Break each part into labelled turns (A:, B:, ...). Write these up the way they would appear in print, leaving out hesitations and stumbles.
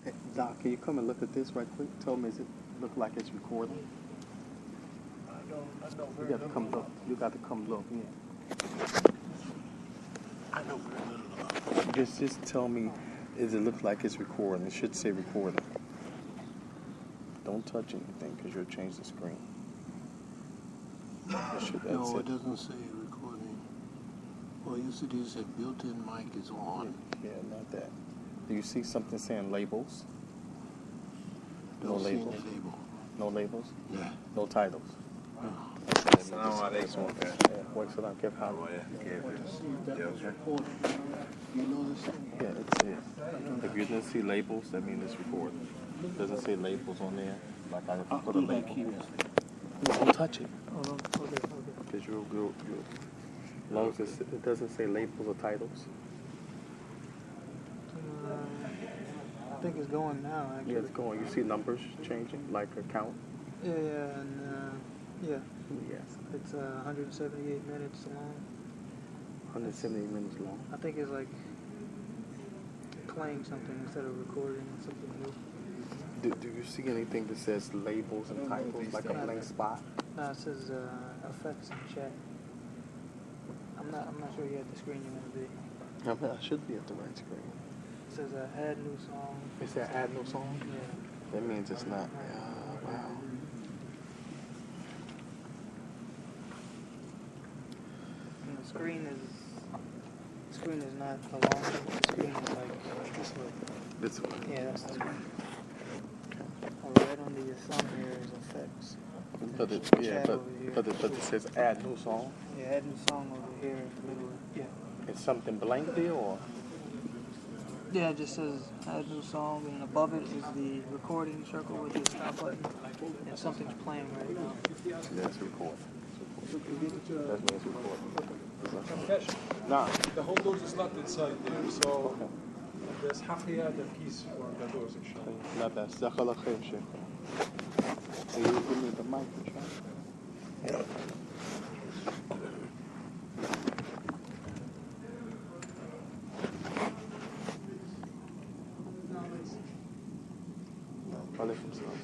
A: Hey, Doc, can you come and look at this right quick? Tell me, does it look like it's recording?
B: I know
A: You
B: very
A: got to come look. You got to come look. Yeah.
B: I know very little.
A: Just tell me, does it look like it's recording? It should say recording. Don't touch anything because you'll change the screen.
B: No, it doesn't say recording. Well, yesterday it said built-in mic is on.
A: Yeah, not that. Do you see something saying labels? No
B: Don't see any
A: labels.
B: label.
A: No labels?
B: Yeah.
A: No titles?
B: No.
C: السلام عليكم.
A: Waalaikumsalam. Kif hal?
B: You know this thing?
A: Yeah, it's it. If you didn't see labels, that means it's recording. Doesn't say labels on there. Like I have to put a label. No, don't touch it.
B: Oh, no. Okay.
A: Because as long as it doesn't say labels or titles.
D: I think it's going now, actually.
A: Yeah, it's going. You see numbers changing, like a count?
D: Yeah, and yeah.
A: Yes.
D: It's 178 minutes long.
A: 170 minutes long.
D: I think it's like playing something instead of recording something new.
A: Do you see anything that says labels and titles, like a blank spot?
D: No, it says effects and chat. I'm not sure you have the screen you want to be.
A: I should be at the right screen.
D: It says add new song.
A: It said add no song?
D: Yeah.
A: That means it's not. Wow.
D: And the screen is not the long one. The screen is like this way.
A: This one.
D: Yeah, that's the screen. Right under your thumb here is effects.
A: But it says add new song.
D: Yeah, add new song over here in the middle. Yeah.
A: It's something blank there, or?
D: Yeah, it just says add new song, and above it is the recording circle with the stop button, and something's playing right now.
A: Yeah, it's recording. That's when it's recording.
E: Cash.
A: Nah.
E: The whole doors is locked inside there, so there's half the keys for the doors, inshallah.
A: لا بأس دخل خير شيخ. So you give me the mic, inshallah. Alaikum salam.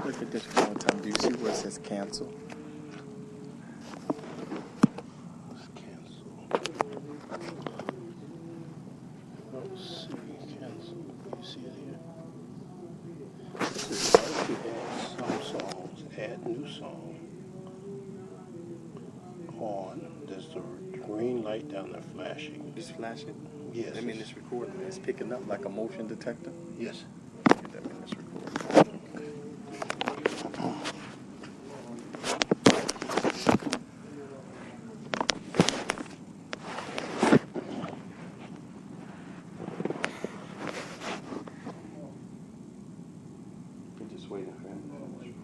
A: Look at this one time. Do you see where it says cancel?
B: Let's cancel. Let's see. Cancel. You see it here? It says add some songs. Add new song. On. There's the green light down there flashing.
A: It's flashing?
B: Yes.
A: That means it's recording. It's picking up like a motion detector?
B: Yes.
A: That means it's recording. We're just waiting for him to finish.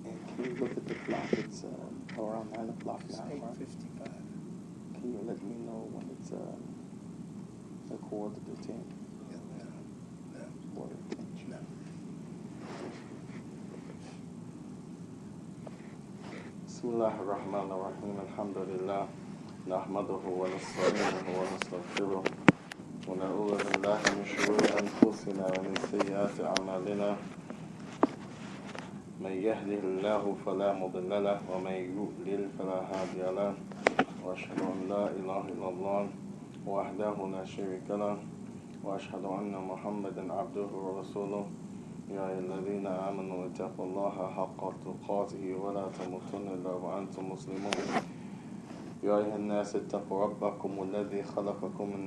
A: And can you look at the clock? It's around 9 o'clock now.
B: It's
A: right?
B: 8:55.
A: Can you let me know when it's a quarter to 10? Quarter to 10.
B: No.
A: بسم الله الرحمن الرحيم الحمد لله نحمده ونستعينه ونستغفره ونعوذ بالله من شرور أنفسنا ومن سيئات أعمالنا من يهده الله فلا مضل له ومن يضلل فلا هادي له وأشهد أن لا إله إلا الله وحده لا شريك له وأشهد أن محمدا عبده ورسوله يا أيها الذين آمنوا اتقوا الله حق تقاته ولا تموتن إلا وأنتم مسلمون يا أيها الناس اتقوا ربكم الذي خلقكم من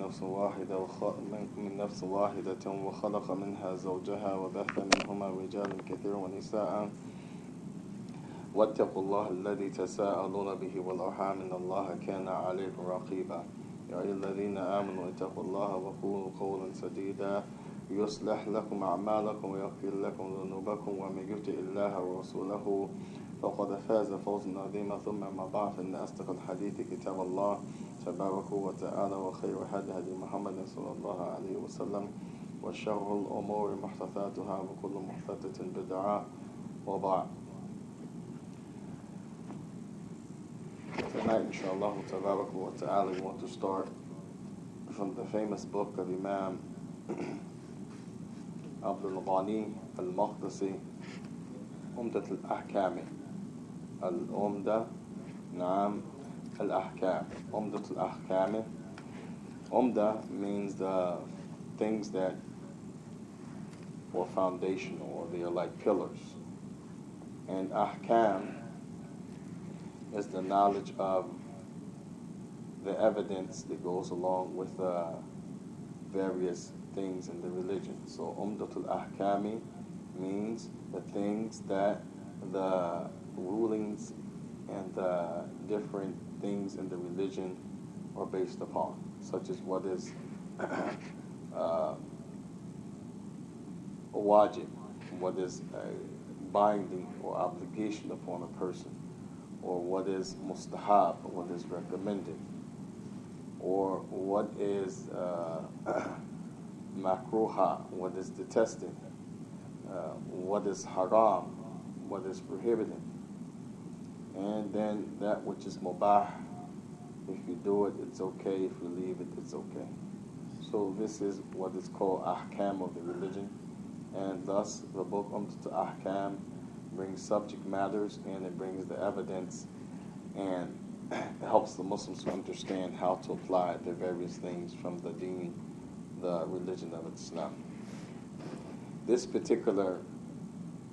A: نفس واحدة وخلق منها زوجها وبث منهما رجالا كثيرا ونساء واتقوا الله الذي تساءلون به والأرحام إن الله كان عليكم رقيبا يا أيها الذين آمنوا اتقوا الله وقولوا قولا سديدا يصلح لكم أعمالكم ويغفر لكم ذنوبكم ومن يطع الله ورسوله فقد فاز فوزا عظيما ثم ما بعد فإن أصدق الحديث كتاب الله تبارك وتعالى وخير هدي محمد صلى الله عليه وسلم وشر الأمور محدثاتها وكل محدثة بدعة وبعد. Tonight, inshallah, tabarak wa ta'ala, we want to start from the famous book of Imam Abdul Ghani al-Maqdisi, ummdatul-akham. Al-umda, naam, al-ahkam. Ummdatul-akham. Umda means the things that are foundational, or they are like pillars. And ahkam is the knowledge of the evidence that goes along with various things in the religion. So ummdatul-akham means the things that the rulings and the different things in the religion are based upon, such as what is a wajib, what is a binding or obligation upon a person, or what is mustahab, what is recommended, or what is makruha, what is detested, what is haram, what is prohibited, and then that which is mubah. If you do it, it's okay. If you leave it, it's okay. So this is what is called ahkam of the religion, and thus the book ummdatul-akham brings subject matters, and it brings the evidence, and it helps the Muslims to understand how to apply the various things from the deen, the religion of Islam. This particular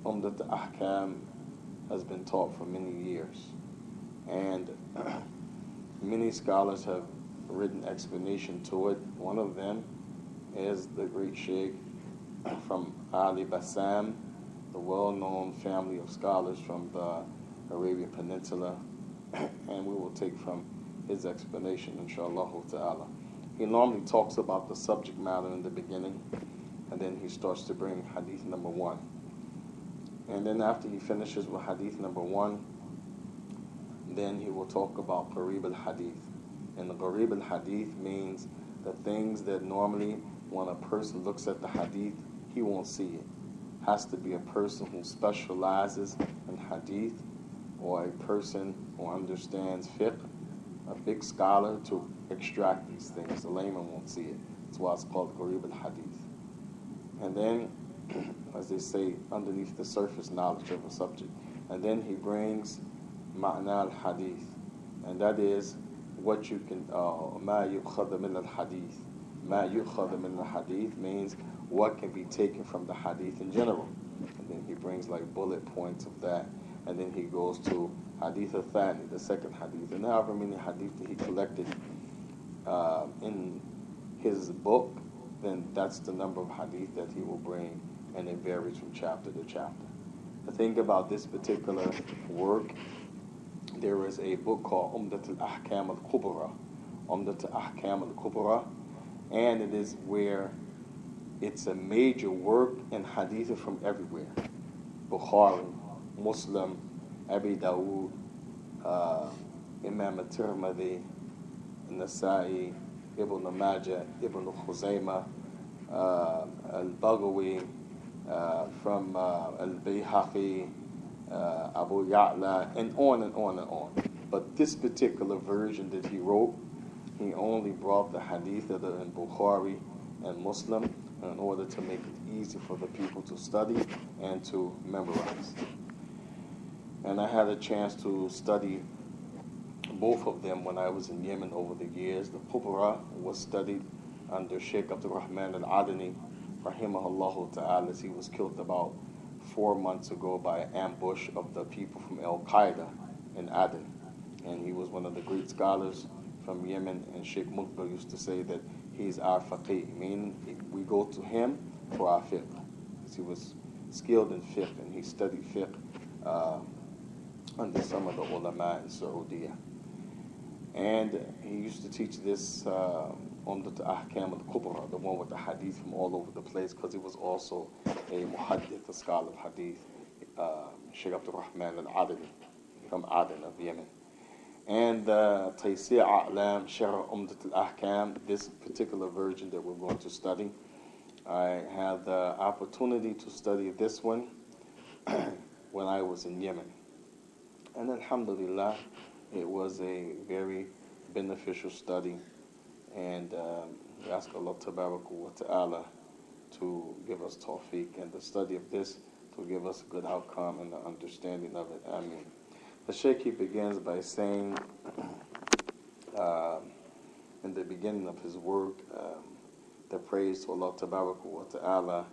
A: ummdatul-akham has been taught for many years, and many scholars have written explanation to it. One of them is the great Sheikh from Ali Bassam, the well-known family of scholars from the Arabian Peninsula, and we will take from his explanation, inshallah ta'ala. He normally talks about the subject matter in the beginning, and then he starts to bring hadith number 1. And then after he finishes with hadith number 1, then he will talk about Gharib al-Hadith. And the Gharib al-Hadith means the things that normally when a person looks at the hadith, he won't see it. Has to be a person who specializes in hadith, or a person who understands fiqh, a big scholar, to extract these things. The layman won't see it. That's why it's called Gharib al-Hadith. And then, as they say, underneath the surface knowledge of a subject. And then he brings ma'na al-hadith, and that is what you can, ma yukhadha min al-hadith. Ma yukhadha min al-hadith means what can be taken from the hadith in general. And then he brings like bullet points of that. And then he goes to hadith al-thani, the second hadith. And however many hadith that he collected in his book, then that's the number of hadith that he will bring, and it varies from chapter to chapter. The thing about this particular work, there is a book called ummdatul-akham al-kubra, ummdatul-akham al-kubra, and it is where it's a major work in hadith from everywhere. Bukhari, Muslim, Abi Dawood, Imam al-Tirmidhi, Nasa'i, Ibn Majah, Ibn Khuzaymah, al-Baghawi, from al-Bayhaqi, Abu Ya'la, and on and on and on. But this particular version that he wrote, he only brought the hadith that are in Bukhari and Muslim in order to make it easy for the people to study and to memorize. And I had a chance to study both of them when I was in Yemen over the years. The Kubra was studied under Sheikh Abdul Rahman al-Adani, rahimahullah ta'ala, as he was killed about 4 months ago by an ambush of the people from Al-Qaeda in Aden. And he was one of the great scholars from Yemen, and Sheikh Mukbil used to say that he's our faqih, meaning we go to him for our fiqh. He was skilled in fiqh, and he studied fiqh under some of the ulama in Saudi. And he used to teach this ummdatul-akham al-kubra, the one with the hadith from all over the place, because he was also a muhaddith, a scholar of hadith, Sheikh Abdul Rahman al-Adani from Aden of Yemen. And Taysir A'lam Sharh Ummdatul-Akham, this particular version that we're going to study. I had the opportunity to study this one when I was in Yemen. And alhamdulillah, it was a very beneficial study. And we ask Allah Tabaraka wa Ta'ala to give us tawfiq and the study of this to give us a good outcome and the understanding of it. Ameen. The Shaykh, he begins by saying, in the beginning of his work, the praise to Allah Tabaraka wa Ta'ala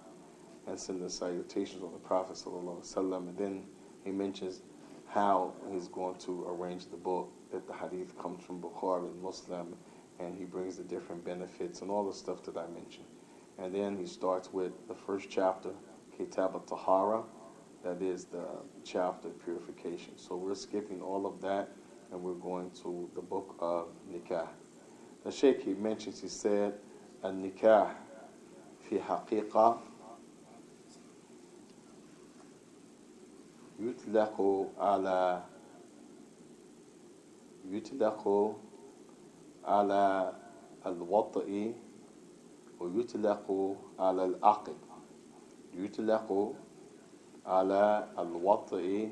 A: and send the salutations of the Prophet Sallallahu Alaihi Wasallam. And then he mentions how he's going to arrange the book, that the hadith comes from Bukhari and Muslim, and he brings the different benefits and all the stuff that I mentioned. And then he starts with the first chapter, Kitab al-Tahara, that is the chapter of purification. So we're skipping all of that, and we're going to the book of Nikah. The Shaykh, he mentions, he said, Al-Nikah fi haqiqa يطلق على الوطء ويطلق على العقد. يطلق على الوطء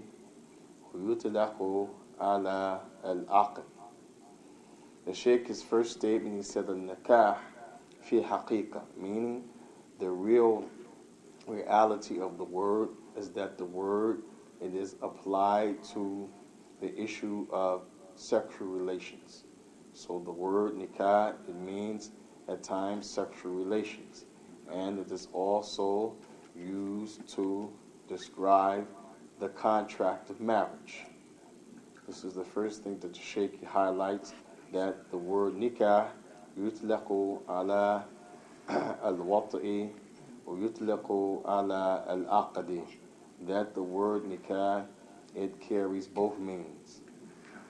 A: ويطلق على العقد. The Sheikh's first statement, he said, Al-Nikah fi haqiqa, meaning the real reality of the word is that the word, it is applied to the issue of sexual relations. So the word nikah, it means at times sexual relations. And it is also used to describe the contract of marriage. This is the first thing that the Shaykh highlights, that the word nikah yutlaqu ala al-wat'i wa yutlaqu ala al-aqdi. That the word nikah, it carries both meanings.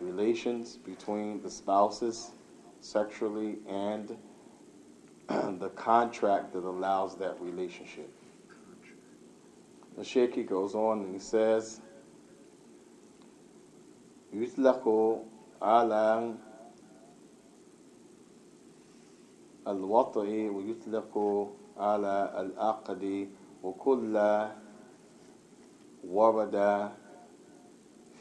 A: Relations between the spouses sexually and the contract that allows that relationship. The Shaykh goes on and he says, يطلق على الوطء ويطلق على العقد وكل ورد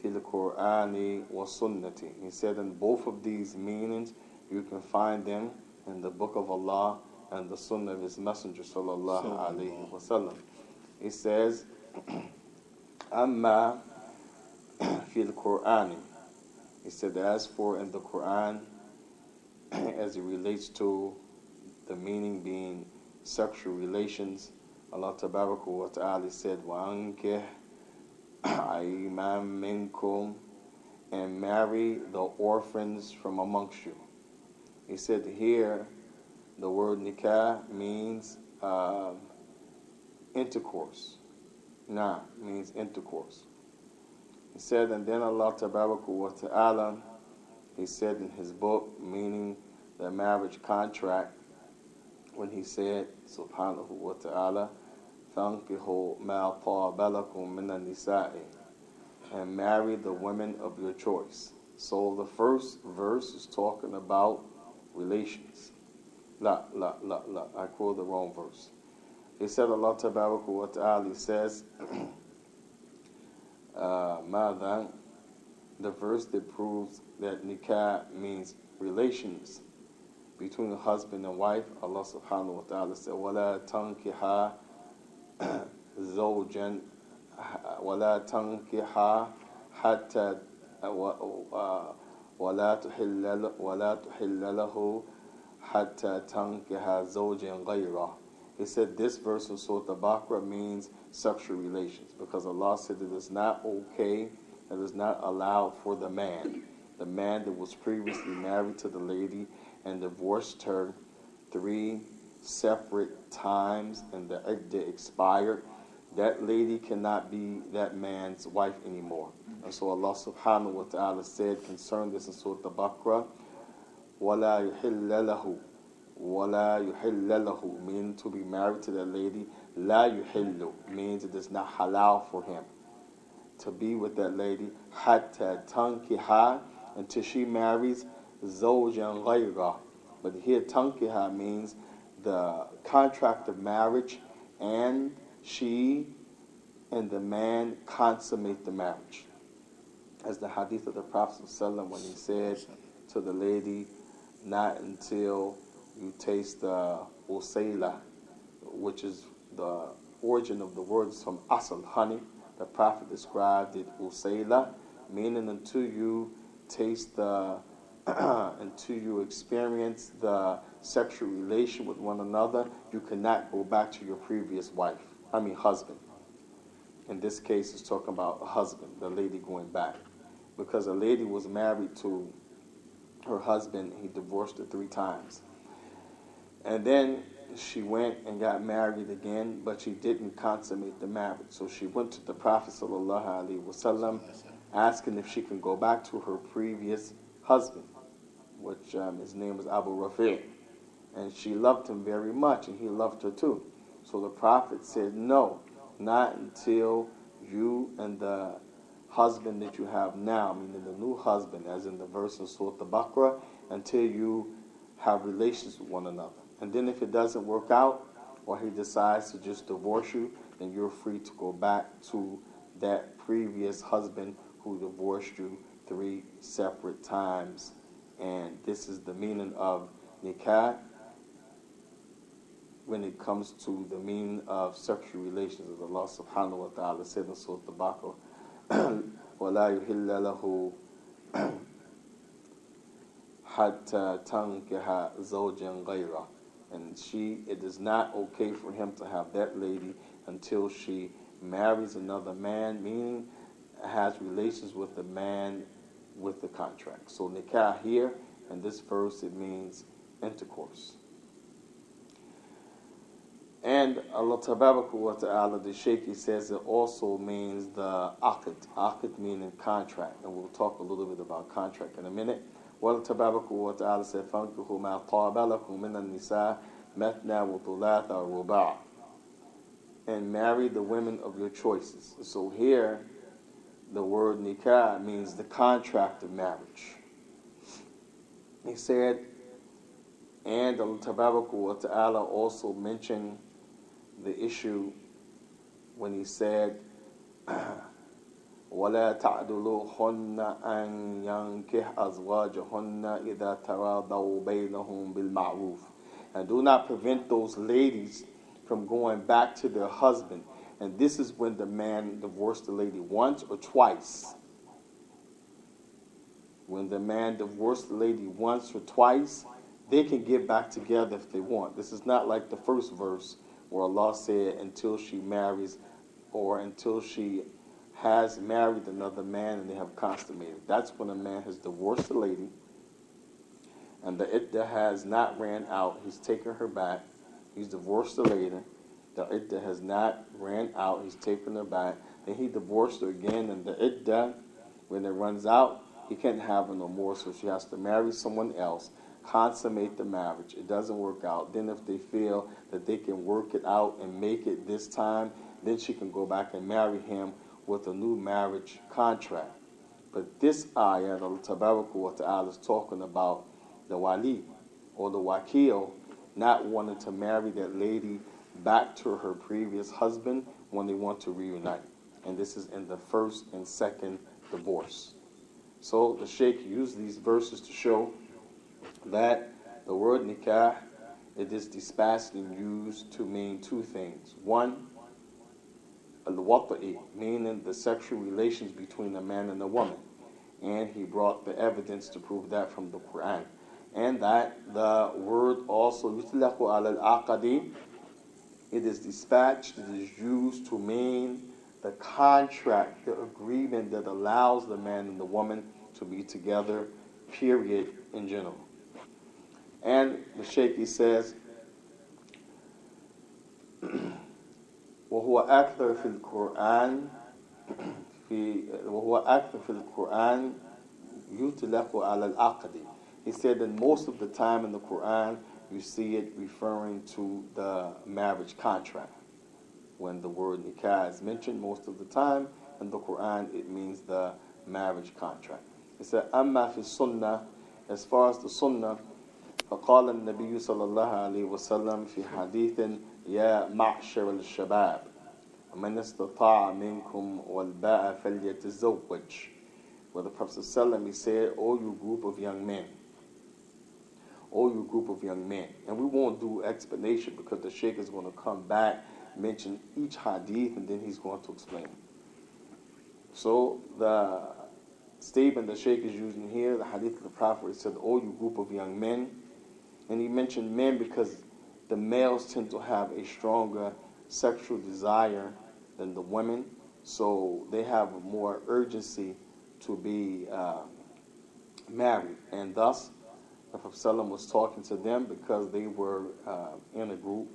A: في القرآن والسنة. He said in both of these meanings you can find them in the book of Allah and the sunnah of his messenger sallallahu alayhi wasallam. He says, أما في القرآن. He said, as for in the Quran, as it relates to the meaning being sexual relations, Allah Tabaraka wa Ta'ala said, وَأَنْكِحْ أَيْمَانَ مِنْكُمْ, and marry the orphans from amongst you. He said here, the word nikah means intercourse. Nah means intercourse. He said, and then Allah Tabaraka wa Ta'ala, he said in his book, meaning the marriage contract, when he said, subhanahu wa ta'ala, فَانْكِحُوا مَا طَابَ لَكُم مِّنَ النِّسَاءِ, and marry the women of your choice. So the first verse is talking about relations. I quoted the wrong verse. He said, Allah Tabaraka wa Ta'ala, he says, ماذا the verse that proves that nikah means relations between a husband and wife. Allah subhanahu wa ta'ala said, وَلَا تَنْكِحَا زَوْجًا وَلَا تَنْكِحَا حَتَّى وَلَا تُحِلَّ لَهُ حَتَّى تَنْكِحَا زَوْجًا غَيْرَهُ. He said this verse in Surah Al-Baqarah means sexual relations, because Allah said it is not okay, it is not allowed for the man that was previously married to the lady and divorced her 3 separate times and the iddah expired. That lady cannot be that man's wife anymore. And so Allah subhanahu wa ta'ala said concerning this in Surah Al-Baqarah, وَلَا يُحِلَّ لَهُ وَلَا يُحِلَّ لَهُ, meaning to be married to that lady. لَا يُحِلُّ means it is not halal for him to be with that lady. حَتَّى تَنْكِحَا, until she marries زَوْجًا غَيْرَهُ. But here tankiha means the contract of marriage, and she and the man consummate the marriage. As the hadith of the Prophet ﷺ, when he said to the lady, not until you taste the usayla, which is the origin of the words from asal, honey. The Prophet described it usayla, meaning until you taste the until you experience the sexual relation with one another, you cannot go back to your previous husband. In this case, it's talking about a husband, the lady going back. Because a lady was married to her husband, he divorced her 3 times. And then she went and got married again, but she didn't consummate the marriage. So she went to the Prophet ﷺ asking if she can go back to her previous husband, which his name was Abu Rafi'. And she loved him very much, and he loved her too. So the Prophet said, no, not until you and the husband that you have now, meaning the new husband, as in the verse in Surah Al-Baqarah, until you have relations with one another. And then if it doesn't work out, or he decides to just divorce you, then you're free to go back to that previous husband who divorced you 3 separate times. And this is the meaning of nikah when it comes to the meaning of sexual relations, as Allah subhanahu wa ta'ala said in Surah Al-Baqarah, وَلَا يُحِلَّ لَهُ حَتَّى تَنْكِحَ زَوْجًا غَيْرَهُ. And it is not okay for him to have that lady until she marries another man, meaning has relations with the man with the contract. So nikah here, in this verse, it means intercourse. And Allah tabaraka wa ta'ala, the Shaykh, says it also means the aqd. Aqd meaning contract. And we'll talk a little bit about contract in a minute. Allah tabaraka wa ta'ala said, فَانْكِحُوا مَا طَابَ لَكُم مِّنَ النِّسَاءِ مَثْنَى وَثُلَاثَ وَرُبَاعَ. And marry the women of your choices. So here, the word nikah means the contract of marriage. He said, and Allah tabaraka wa ta'ala also mentioned the issue when he said, وَلَا تَعْدُلُوهُنَّ أَن يَنْكِحْ أَزْوَاجَهُنَّ إِذَا تَرَاضَوْا بَيْنَهُمْ بِالْمَعْرُوفِ. And do not prevent those ladies from going back to their husband. And this is when the man divorced the lady once or twice. When the man divorced the lady once or twice, they can get back together if they want. This is not like the first verse where Allah said until she marries or until she has married another man and they have consummated. That's when a man has divorced the lady and the iddah has not ran out. He's taken her back. He's divorced the lady. The iddah has not ran out. He's taken her back. Then he divorced her again, and the iddah, when it runs out, he can't have her no more, so she has to marry someone else, consummate the marriage. It doesn't work out. Then if they feel that they can work it out and make it this time, then she can go back and marry him with a new marriage contract. But this ayah, Allah tabaraka wa ta'ala, is talking about the wali or the wakil not wanting to marry that lady back to her previous husband when they want to reunite. And this is in the first and second divorce. So the Shaykh used these verses to show that the word nikah, it is dispatched and used to mean two things. One, al-wata'i, meaning the sexual relations between a man and a woman. And he brought the evidence to prove that from the Quran. And that the word also, yutlaqu al-aqadi, it is dispatched, it is used to mean the contract, the agreement that allows the man and the woman to be together, period, in general. And the Shaykh, he says, وهو أكثر في القرآن وهو أكثر في القرآن يطلق على العقد. He said that most of the time in the Quran you see it referring to the marriage contract. When the word nikah is mentioned most of the time in the Quran, it means the marriage contract. It said, أما في السنة, as far as the sunnah, فقال النبي صلى الله عليه وسلم في حديث يا معشر الشباب من استطاع منكم والباء فليتزوج. Where the Prophet ﷺ, he said, "O you group of young men, O you group of young men." And we won't do explanation because the Shaykh is going to come back, mention each hadith, and then he's going to explain. So the statement the Shaykh is using here, the hadith of the Prophet, said, "O you group of young men." And he mentioned men because the males tend to have a stronger sexual desire than the women, so they have more urgency to be married. And thus, the Prophet ﷺ was talking to them because they were in a group,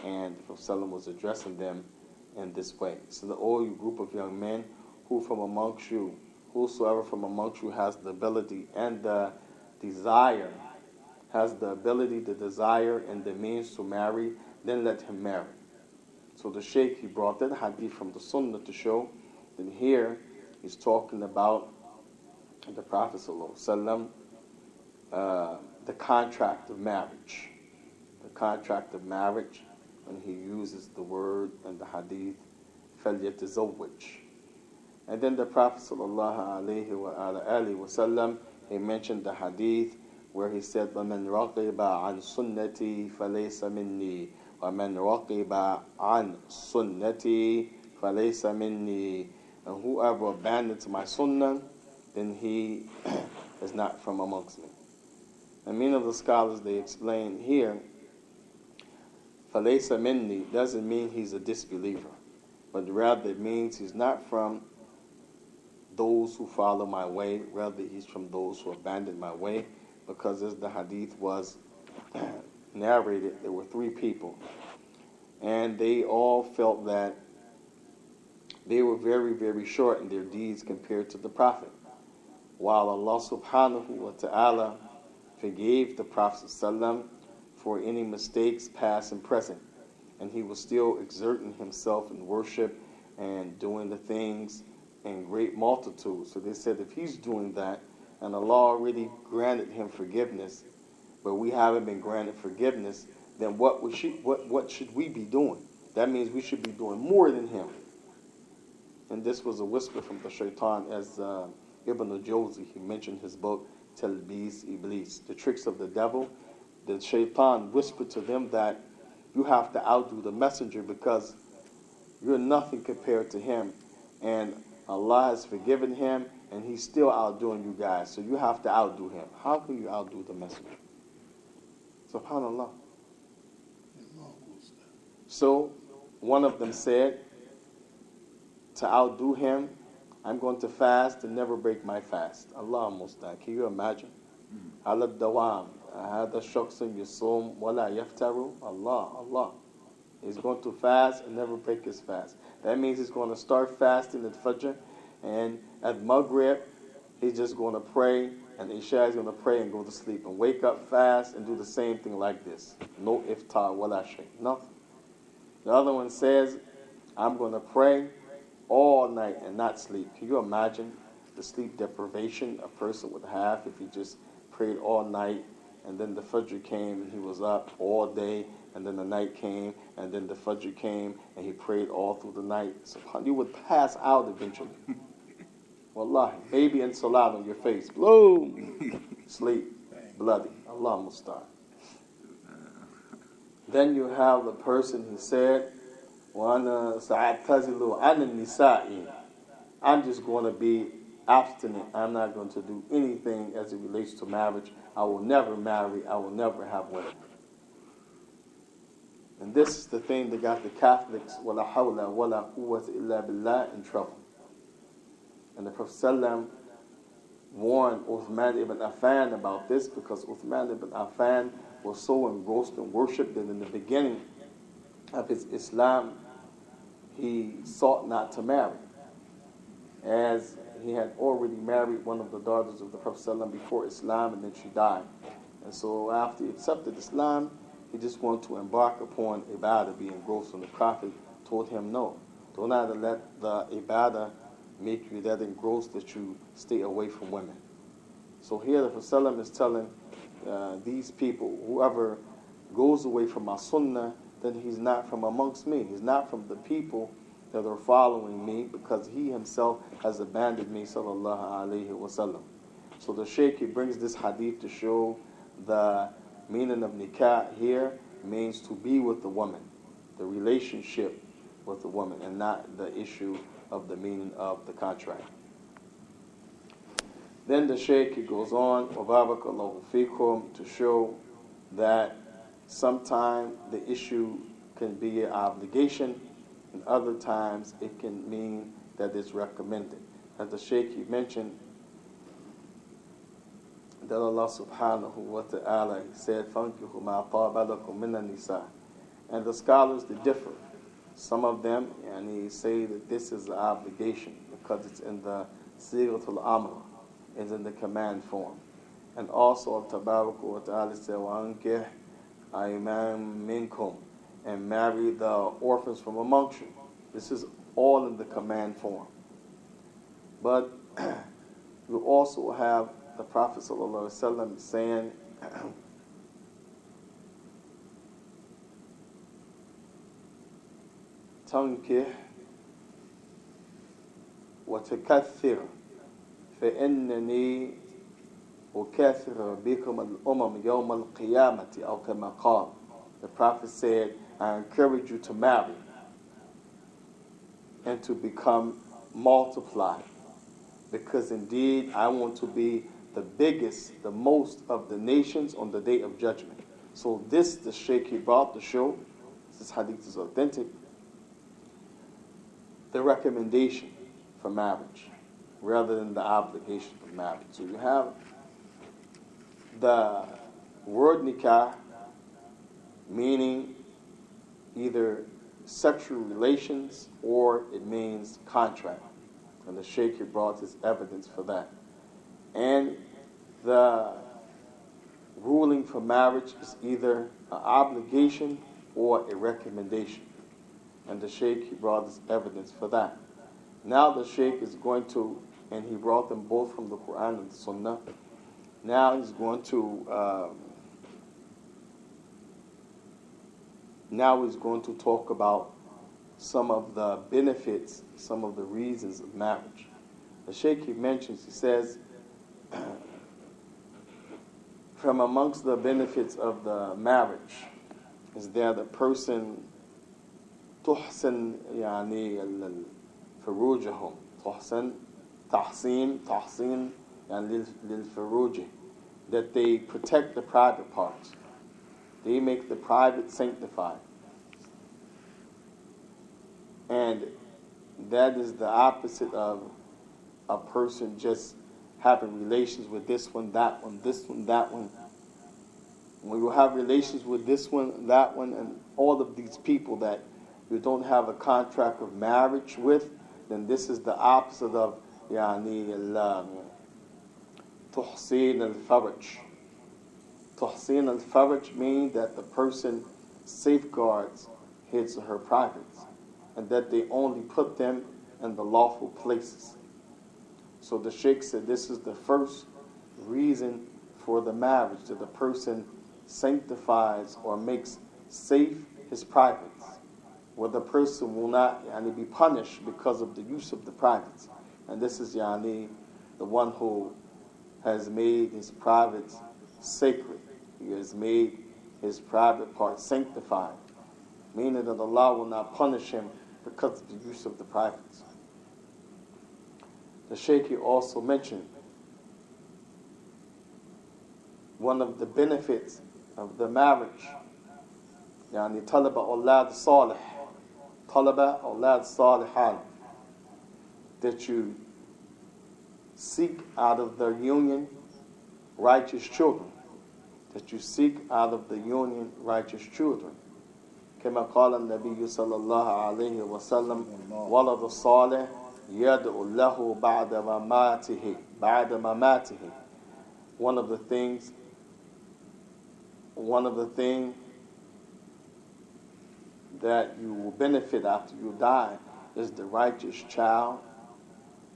A: and the Prophet ﷺ was addressing them in this way. So the all you group of young men who from amongst you, whosoever from amongst you has the ability and the desire, has the ability, the desire, and the means to marry, then let him marry. So the Shaykh, he brought that hadith from the Sunnah to show that here he's talking about the Prophet ﷺ, the contract of marriage. The contract of marriage, when he uses the word and the hadith, فَلْيَتَزَوَّجْ. And then the Prophet ﷺ, he mentioned the hadith where he said, وَمَنْ رَقِبَ عَنْ سُنَّتِي فَلَيْسَ مِنِّي وَمَنْ رَقِبَ عَنْ سُنَّتِي فَلَيْسَ مِنِّي. And whoever abandons my sunnah, then he is not from amongst me. And many of the scholars, they explain here, فَلَيْسَ مِنِّي doesn't mean he's a disbeliever, but rather it means he's not from those who follow my way, rather he's from those who abandon my way. Because as the hadith was narrated, there were three people, and they all felt that they were very, very short in their deeds compared to the Prophet. While Allah subhanahu wa ta'ala forgave the Prophet ﷺ for any mistakes past and present, and he was still exerting himself in worship and doing the things in great multitude. So they said, if he's doing that, and Allah already granted him forgiveness, but we haven't been granted forgiveness, then what should we be doing? That means we should be doing more than him. And this was a whisper from the shaitan, as Ibn al-Jawzi, he mentioned his book, Talbis Iblis, the tricks of the devil. The shaitan whispered to them that you have to outdo the messenger because you're nothing compared to him. And Allah has forgiven him, and he's still outdoing you guys. So you have to outdo him. How can you outdo the messenger? SubhanAllah. So one of them said, to outdo him, I'm going to fast and never break my fast. Allah Mustan. Can you imagine? على الدوام هذا الشخص يصوم ولا يفطر. Allah. He's going to fast and never break his fast. That means he's going to start fasting at Fajr, and at Maghrib, he's just going to pray, and Isha is going to pray and go to sleep, and wake up fast and do the same thing like this. No iftar, wala shay, nothing. The other one says, I'm going to pray all night and not sleep. Can you imagine the sleep deprivation a person would have if he just prayed all night, and then the Fajr came and he was up all day, and then the night came, and then the Fajr came, and he prayed all through the night. So you would pass out eventually. Wallahi, baby and salat on your face. Bloom. Sleep. Bloody. Allah musta'an. Then you have the person who said, وَأَنَا سَأَعْتَزِلُ عَنِ النِّسَاءِ. I'm just going to be abstinent. I'm not going to do anything as it relates to marriage. I will never marry. I will never have women. And this is the thing that got the Catholics, وَلَا حَوْلَ وَلَا قُوَّةَ إِلَّا بِاللَّهِ, in trouble. And the Prophet ﷺ warned Uthman ibn Affan about this, because Uthman ibn Affan was so engrossed in worship that in the beginning of his Islam, he sought not to marry, as he had already married one of the daughters of the Prophet ﷺ before Islam, and then she died. And so after he accepted Islam, he just wanted to embark upon ibadah, be engrossed, and the Prophet told him, no, don't ever let the ibadah make you that engrossed that you stay away from women. So here the Prophet ﷺ is telling these people, whoever goes away from my sunnah, then he's not from amongst me. He's not from the people that are following me, because he himself has abandoned me, sallallahu alayhi wasallam. So the Shaykh, he brings this hadith to show the meaning of nikah here means to be with the woman, the relationship with the woman, and not the issue of the meaning of the contract. Then the Shaykh, he goes on, وَبَارَكَ fikum, to show that sometimes the issue can be an obligation, and other times it can mean that it's recommended. As the Shaykh, he mentioned that Allah subhanahu wa ta'ala, he said, فَانْكِحُ مَا طَابَ لَكُم مِّنَ النِّسَاءِ. And the scholars, they differ. Some of them, and they say that this is an obligation because it's in the sigatul-amr, it's in the command form. And also, Tabarak wa ta'ala said, وَأَنْكِحْ أَيْمَانَ مِنْكُمْ, and marry the orphans from amongst you. This is all in the command form. But you also have the Prophet ﷺ saying, تنكح وتكثر فإنني أكثر بكم الأمم يوم القيامة أو كما قال. The Prophet said, I encourage you to marry and to become multiplied, because indeed I want to be the biggest, the most of the nations on the day of judgment. So this, the Shaykh, he brought to show, this hadith is authentic, the recommendation for marriage rather than the obligation of marriage. So you have the word nikah, meaning either sexual relations or it means contract. And the Shaykh, he brought his evidence for that. And the ruling for marriage is either an obligation or a recommendation. And the Shaykh, he brought his evidence for that. Now the Shaykh is going to, and he brought them both from the Quran and the Sunnah. Now he's going to talk about some of the benefits, some of the reasons of marriage. The Shaykh, he mentions, he says, from amongst the benefits of the marriage is that the person تحسن يعني فروجهم تحسين يعني للفروج, that they protect the private parts. They make the private sanctified. And that is the opposite of a person just having relations with this one, that one, this one, that one. When you have relations with this one, that one, and all of these people that you don't have a contract of marriage with, then this is the opposite of tuhsin al-faraj. Tuhsin al-faraj means that the person safeguards his or her privates, and that they only put them in the lawful places. So the Shaykh said this is the first reason for the marriage, that the person sanctifies or makes safe his privates, where the person will not be punished because of the use of the privates. And this is Yani, the one who has made his privates sacred. He has made his private parts sanctified, meaning that Allah will not punish him because of the use of the privates. The Shaykh also mentioned one of the benefits of the marriage, Yani talaba awlad salih, talaba awlad salihan, that you seek out of the union righteous children, that you seek out of the union righteous children. كما قال النبي صلى الله عليه وسلم ولد الصالح يدعو له بعد مماته. One of the things that you will benefit after you die is the righteous child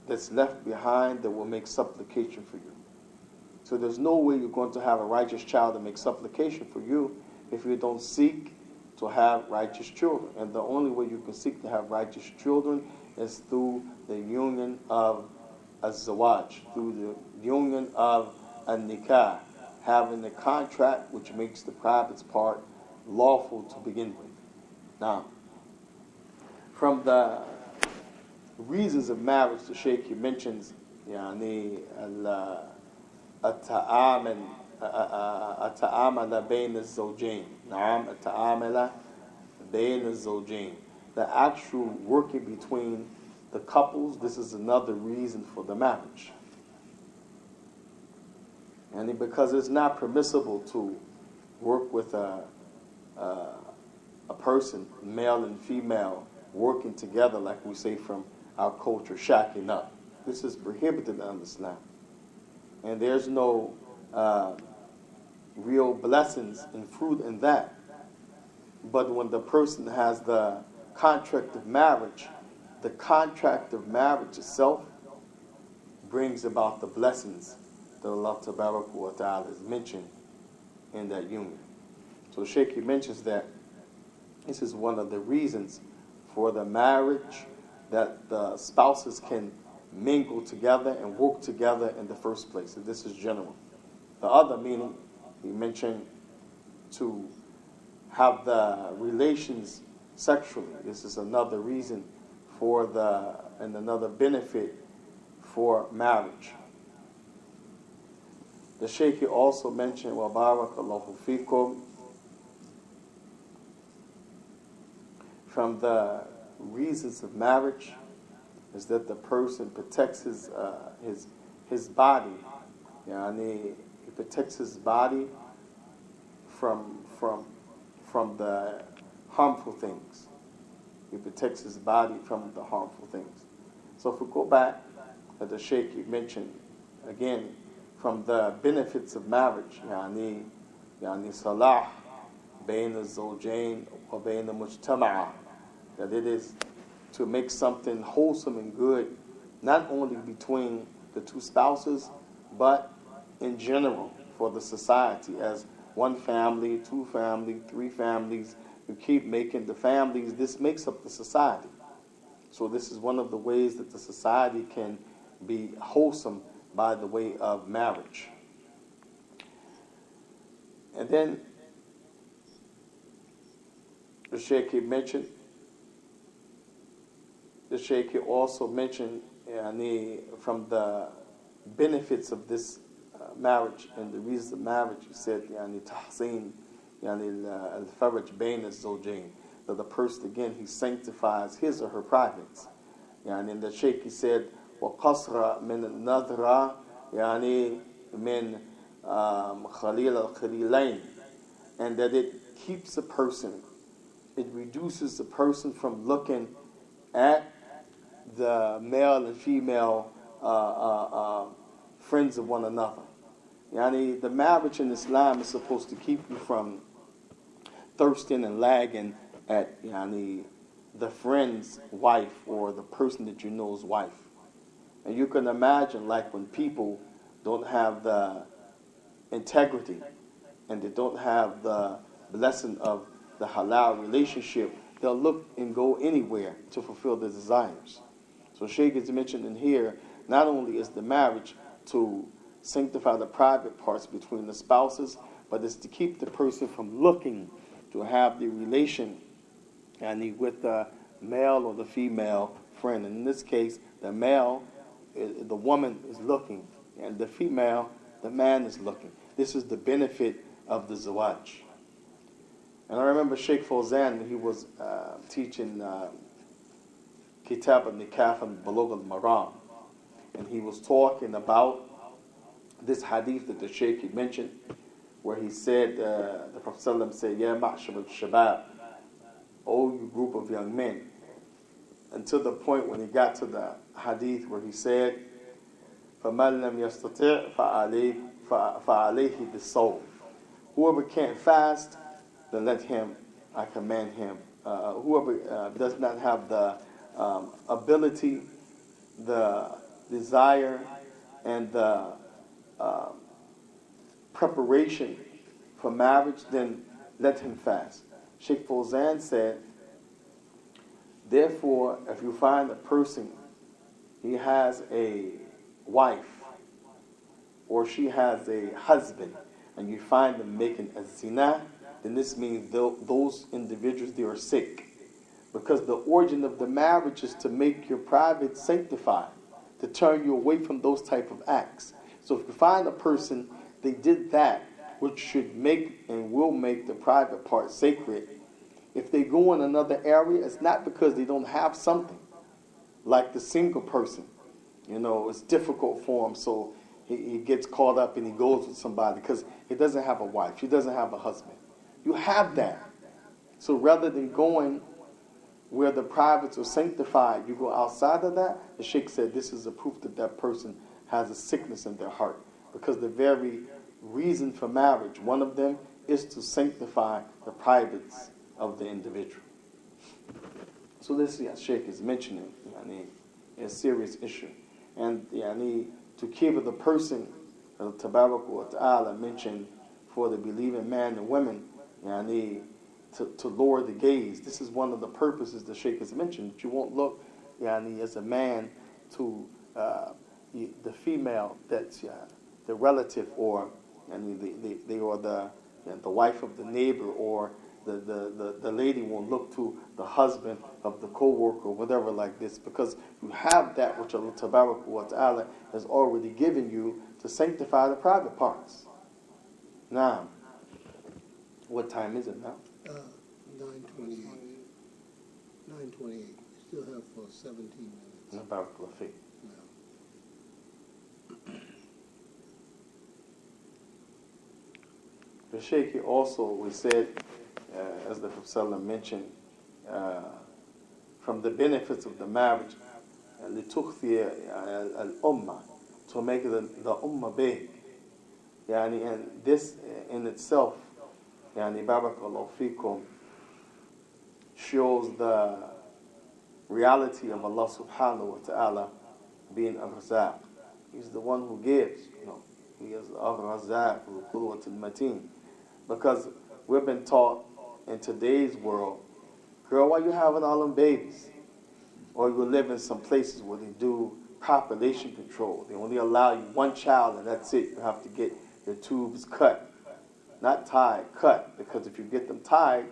A: that's left behind that will make supplication for you. So there's no way you're going to have a righteous child that makes supplication for you if you don't seek to have righteous children. And the only way you can seek to have righteous children is through the union of a zawaj, through the union of a nikah, having a contract which makes the private's part lawful to begin with. Now, from the reasons of marriage, the Shaykh mentions يعني التعامل بين الزوجين. نعم التعامل بين الزوجين. The actual working between the couples. This is another reason for the marriage. And because it's not permissible to work with a person, male and female, working together, like we say from our culture, shacking up. This is prohibited in Islam. And there's no real blessings and fruit in that. But when the person has the contract of marriage, the contract of marriage itself brings about the blessings that Allah Tabaraka wa Ta'ala has mentioned in that union. So Shaykh mentions that this is one of the reasons for the marriage, that the spouses can mingle together and work together in the first place. And this is general. The other meaning, he mentioned to have the relations sexually. This is another reason and another benefit for marriage. The Shaykh also mentioned, wa barakallahu fikum, from the reasons of marriage is that the person protects his body. Yani, he protects his body from the harmful things. He protects his body from the harmful things. So if we go back, that the Shaykh mentioned again from the benefits of marriage, yani salah bayn al-zawjayn wa bayn al-mujtama'a, that it is to make something wholesome and good, not only between the two spouses, but in general for the society, as one family, two families, three families, you keep making the families, this makes up the society. So this is one of the ways that the society can be wholesome, by the way of marriage. And then the Shaykh also mentioned from the benefits of this marriage and the reasons of marriage, he said tahseen al-faraj bayn az-zawjayn, that the person again he sanctifies his or her privates. And the Shaykh he said وقصر من النظرة من خليل الخليلين, and that it keeps a person, it reduces the person from looking at the male and female friends of one another. The marriage in Islam is supposed to keep you from thirsting and lagging at the friend's wife or the person that you know's wife. And you can imagine, like when people don't have the integrity and they don't have the blessing of the halal relationship, they'll look and go anywhere to fulfill their desires. So Sheikh is mentioning here, not only is the marriage to sanctify the private parts between the spouses, but it's to keep the person from looking to have the relation with the male or the female friend. And in this case, the male, the woman is looking, and the female, the man is looking. This is the benefit of the zawaj. And I remember Sheikh Fawzan, he was teaching Kitab al-Nikah and Bulugh al-Maram, and he was talking about this hadith that the Sheikh had mentioned, where he said, the Prophet ﷺ said, Ya ma'shar al-shabab, O you group of young men, until the point when he got to the hadith where he said, فَمَنْ لَمْ يَسْتَطِعْ فَعَلَيْهِ بِالصَّوْمِ. Whoever can't fast, then let him, I command him. Whoever does not have the ability, the desire, and the preparation for marriage, then let him fast. Sheikh Fawzan said, therefore, if you find a person, he has a wife, or she has a husband, and you find them making a zina, then this means those individuals, they are sick. Because the origin of the marriage is to make your private sanctified, to turn you away from those type of acts. So if you find a person, they did that, which should make and will make the private part sacred. If they go in another area, it's not because they don't have something. Like the single person, it's difficult for him, so he gets caught up and he goes with somebody because he doesn't have a wife, he doesn't have a husband. You have that. So rather than going where the privates are sanctified, you go outside of that. The Sheikh said this is a proof that that person has a sickness in their heart, because the very reason for marriage, one of them, is to sanctify the privates of the individual. So this Sheikh is mentioning a serious issue, and to keep the person, Tabarak wa Ta'ala mentioned for the believing man and women, to lower the gaze. This is one of the purposes the Sheikh has mentioned, that you won't look as a man to the female that's the relative, or they are the wife of the neighbor, or the lady won't look to the husband of the co-worker or whatever like this, because you have that which Allah Tabarak wa Ta'ala has already given you to sanctify the private parts. Now, what time is it now?
B: 9:28. 9:28. Still have for 17 minutes.
A: Barakallahu feek. The Sheikh also, we said, as the Prophet mentioned, from the benefits of the marriage, لِتُخْفِيَ الْأُمَّةِ, to make the ummah big. And this in itself, barakallahu feekum, shows the reality of Allah subhanahu wa ta'ala being ar-Razzaq. He's the one who gives. He is ar-Razzaq, al-Qudwatul Mateen. Because we've been taught in today's world, girl, why you having all them babies? Or you live in some places where they do population control. They only allow you one child, and that's it. You have to get your tubes cut. Not tied, cut. Because if you get them tied,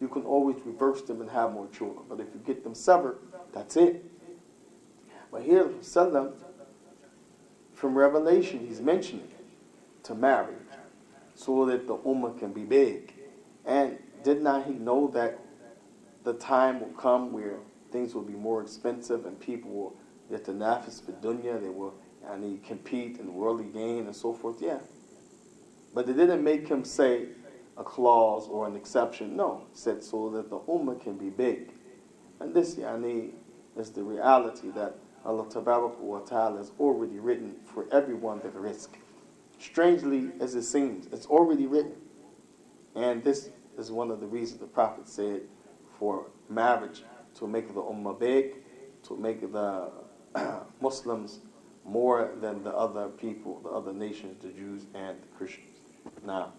A: you can always reverse them and have more children. But if you get them severed, that's it. But here, from Revelation, he's mentioning to marry, so that the ummah can be big. And did not he know that the time will come where things will be more expensive and people will get the nafis for dunya, they will compete in worldly gain and so forth? Yeah. But they didn't make him say a clause or an exception. No, he said so that the ummah can be big. And this is the reality that Allah Tabarak wa Ta'ala has already written for everyone that risk. Strangely as it seems, it's already written. And this is one of the reasons the Prophet said for marriage, to make the ummah big, to make the Muslims more than the other people, the other nations, the Jews and the Christians. Now,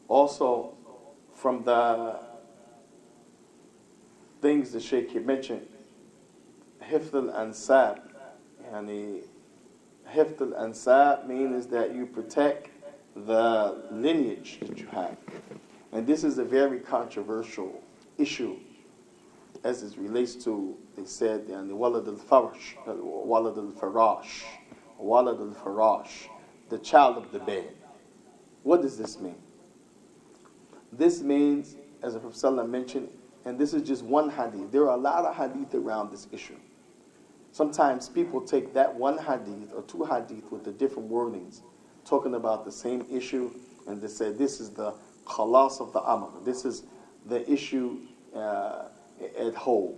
A: Also, from the things the Shaykh he mentioned, hifd al-ansab. Yani, hifd al-ansab means that you protect the lineage that you have. And this is a very controversial issue as it relates to, they said, yani, walad al-farash, the child of the bed. What does this mean? This means, as the Prophet ﷺ mentioned, and this is just one hadith. There are a lot of hadith around this issue. Sometimes people take that one hadith or two hadith with the different wordings, talking about the same issue, and they say this is the khalas of the amr. This is the issue at whole.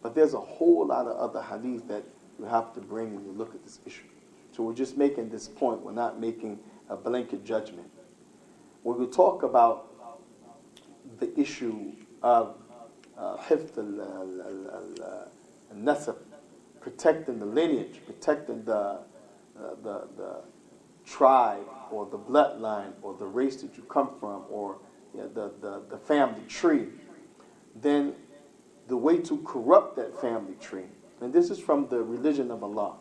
A: But there's a whole lot of other hadith that you have to bring when you look at this issue. So we're just making this point. We're not making a blanket judgment. When we talk about the issue of hifd al-nasab, protecting the lineage, protecting the tribe or the bloodline or the race that you come from, or the family tree, then the way to corrupt that family tree, and this is from the religion of Allah.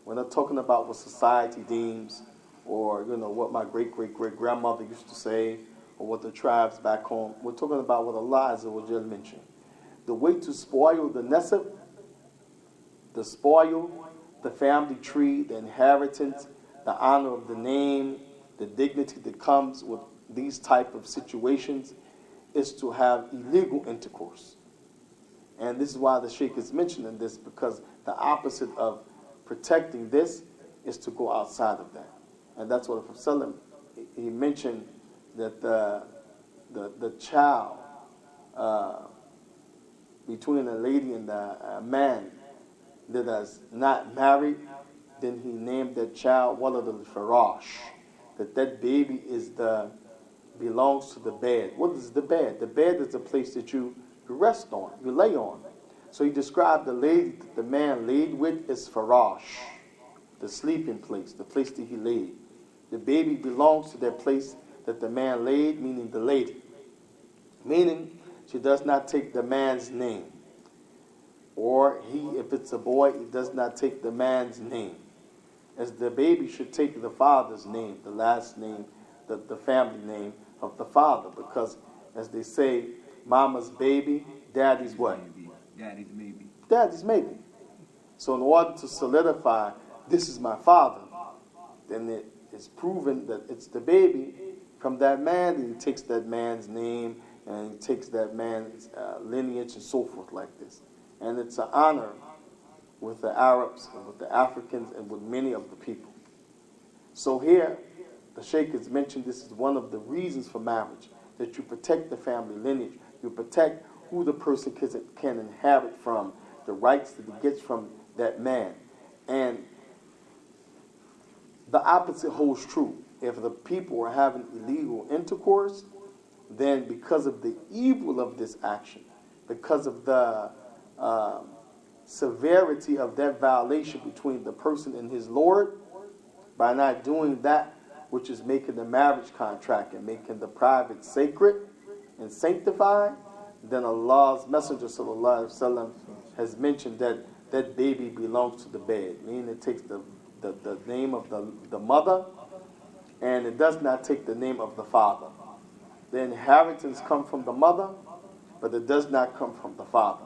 A: We're not talking about what society deems, or what my great-great-great-grandmother used to say, or what the tribes back home. We're talking about what Allah Azza wa Jal mentioned. The way to spoil the nasab, the spoil the family tree, the inheritance, the honor of the name, the dignity that comes with these type of situations, is to have illegal intercourse. And this is why the Shaykh is mentioning this, because the opposite of protecting this is to go outside of that. And that's what the Prophet he mentioned, that the child between a lady and a man that is not married, then he named that child walad al-farash, that baby belongs to the bed. What is the bed? The bed is the place that you rest on, you lay on. So he described the lady that the man laid with as farash, the sleeping place, the place that he laid. The baby belongs to that place that the man laid, meaning the lady. Meaning, she does not take the man's name. Or he, if it's a boy, he does not take the man's name. As the baby should take the father's name, the last name, the family name of the father. Because, as they say, mama's baby, daddy's what?
C: Daddy's baby.
A: Daddy's maybe. So in order to solidify, this is my father, then it is proven that it's the baby from that man, and he takes that man's name, and he takes that man's lineage and so forth like this. And it's an honor with the Arabs and with the Africans and with many of the people. So here, the Shaykh has mentioned this is one of the reasons for marriage, that you protect the family lineage, you protect who the person can inherit from, the rights that he gets from that man. And the opposite holds true. If the people are having illegal intercourse, then because of the evil of this action, because of the severity of that violation between the person and his Lord, by not doing that which is making the marriage contract and making the private sacred and sanctified, then Allah's Messenger ﷺ has mentioned that that baby belongs to the bed, meaning it takes the name of the mother, and it does not take the name of the father. The inheritance comes from the mother, but it does not come from the father.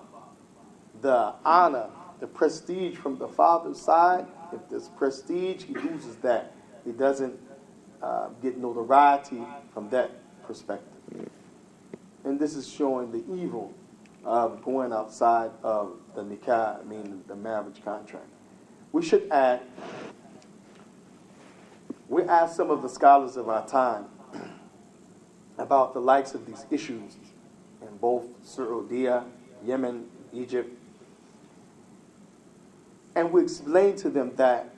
A: The honor, the prestige from the father's side, if there's prestige, he loses that. He doesn't get notoriety from that perspective. And this is showing the evil of going outside of the nikah, meaning the marriage contract. We should add, we asked some of the scholars of our time about the likes of these issues in both Saudi, Yemen, Egypt. And we explained to them that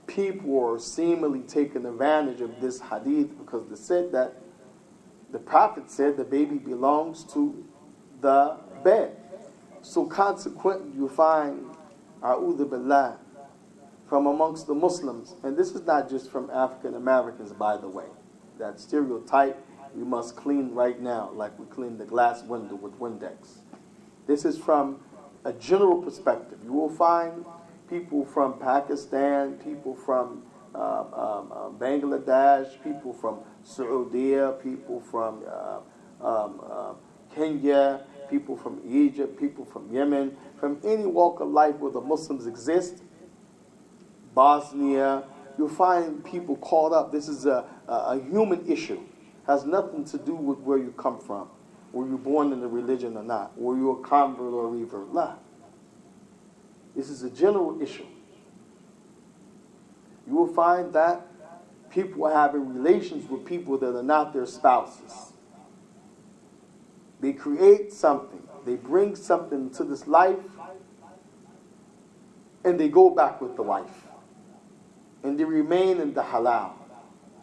A: people are seemingly taking advantage of this hadith because they said that the Prophet said the baby belongs to the bed. So consequently, you find, a'udhu billah, from amongst the Muslims, and this is not just from African Americans, by the way. That stereotype
F: we must clean right now, like we clean the glass window with Windex. This is from a general perspective. You will find people from Pakistan, people from Bangladesh, people from Saudi, people from Kenya, people from Egypt, people from Yemen, from any walk of life where the Muslims exist, Bosnia. You'll find people caught up. This is a human issue. Has nothing to do with where you come from. Were you born in the religion or not? Were you a convert or a revert? Nah. This is a general issue. You will find that people are having relations with people that are not their spouses. They create something. They bring something to this life, and they go back with the wife. And they remain in the halal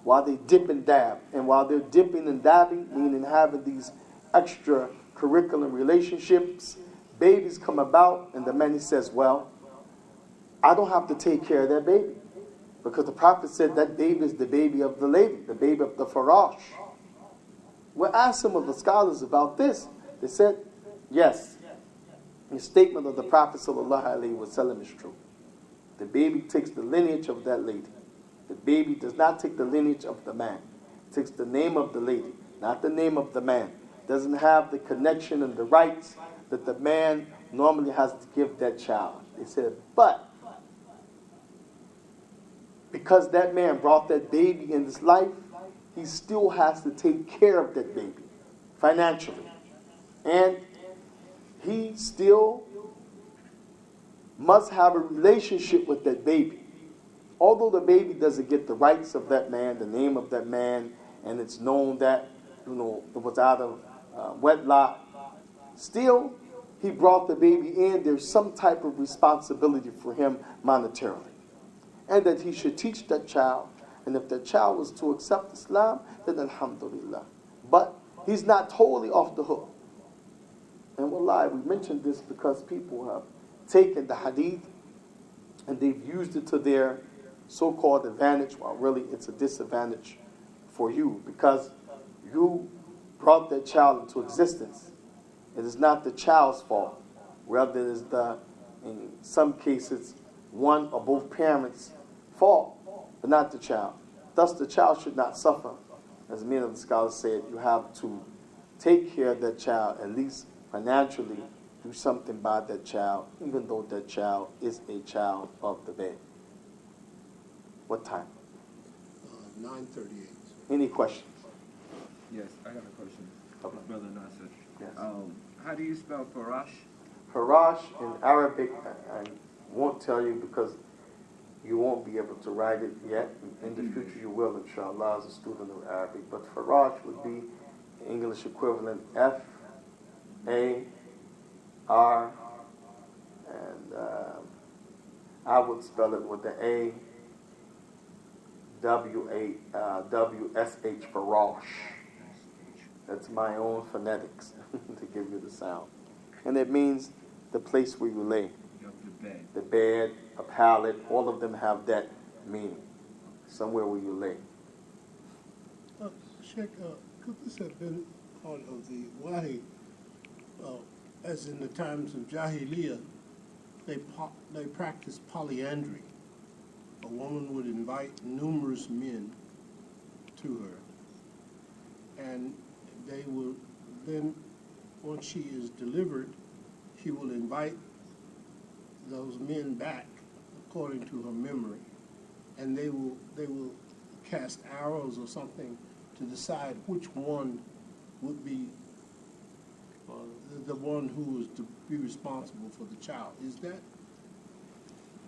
F: while they dip and dab. And while they're dipping and dabbing, meaning having these extra curriculum relationships, babies come about, and the man, he says, well, I don't have to take care of that baby. Because the Prophet said that baby is the baby of the lady, the baby of the farash. We asked some of the scholars about this. They said, yes, the statement of the Prophet ﷺ is true. The baby takes the lineage of that lady. The baby does not take the lineage of the man. It takes the name of the lady, not the name of the man. Doesn't have the connection and the rights that the man normally has to give that child. They said, but because that man brought that baby in this life, he still has to take care of that baby financially. And he still must have a relationship with that baby. Although the baby doesn't get the rights of that man, the name of that man, and it's known that, it was out of wedlock, still, he brought the baby in. There's some type of responsibility for him monetarily. And that he should teach that child. And if that child was to accept Islam, then alhamdulillah. But he's not totally off the hook. And wallahi, we mentioned this because people have taken the hadith and they've used it to their so-called advantage, while really it's a disadvantage for you, because you brought that child into existence. It is not the child's fault. Rather, it is in some cases, one or both parents' fault, but not the child. Thus, the child should not suffer. As many of the scholars said, you have to take care of that child, at least financially, do something by that child, even though that child is a child of the bed. What time?
B: 9:38.
F: Any questions?
C: Yes, I got a question.
F: Okay.
C: Brother Nasser.
F: Yes.
C: How do you spell farash?
F: Harash in Arabic, I won't tell you because you won't be able to write it yet. In the future you will, inshallah, as a student of Arabic. But Farash would be the English equivalent F-A-R, and I would spell it with the A, W-S-H, Farash. That's my own phonetics to give you the sound. And it means the place where you lay. The bed, a pallet, all of them have that meaning. Somewhere where you lay.
B: Sheikh, could this have been part of the wahi, as in the times of Jahiliyyah, they practiced polyandry. A woman would invite numerous men to her, and they will then, once she is delivered, she will invite those men back according to her memory, and they will cast arrows or something to decide which one would be the one who was to be responsible for the child.